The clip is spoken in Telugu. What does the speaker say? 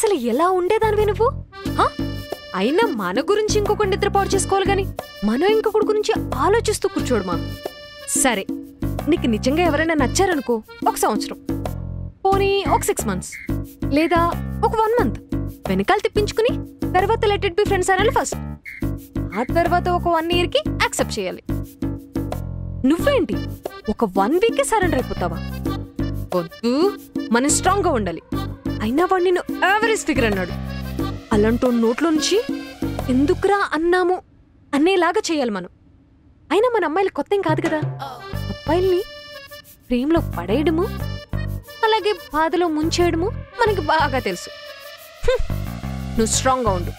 అసలు ఎలా ఉండేదానివి నువ్వు? అయినా మన గురించి ఇంకొకటి నిద్రపాటు చేసుకోవాలి గాని మనం ఇంకొకటి గురించి ఆలోచిస్తూ కూర్చోడమా? సరే, నీకు నిజంగా ఎవరైనా నచ్చారనుకో, 1 సంవత్సరం, పోనీ ఒక 6 months, లేదా ఒక 1 month వెనకాల తిప్పించుకుని తర్వాత లెట్ ఇట్ బి ఫ్రెండ్స్ అనాలి ఫస్ట్. ఆ తర్వాత ఒక 1 yearకి యాక్సెప్ట్ చేయాలి. నువ్వేంటి ఒక 1 weekకే సరెండర్ అయిపోతావా? వద్దు, మనం స్ట్రాంగ్ గా ఉండాలి. అయినా వాడు నిన్ను యావరేజ్ ఫిగర్ అన్నాడు. అలాంటో నోట్లో నుంచి ఎందుకురా అన్నాము అనేలాగా చేయాలి మనం. అయినా మన అమ్మాయిలు కొత్త ఏం కాదు కదా. అబ్బాయిల్ని ప్రేమలో పడేయడము అలాగే బాధలో ముంచేయడము మనకి బాగా తెలుసు. నువ్వు స్ట్రాంగ్ గా ఉండు.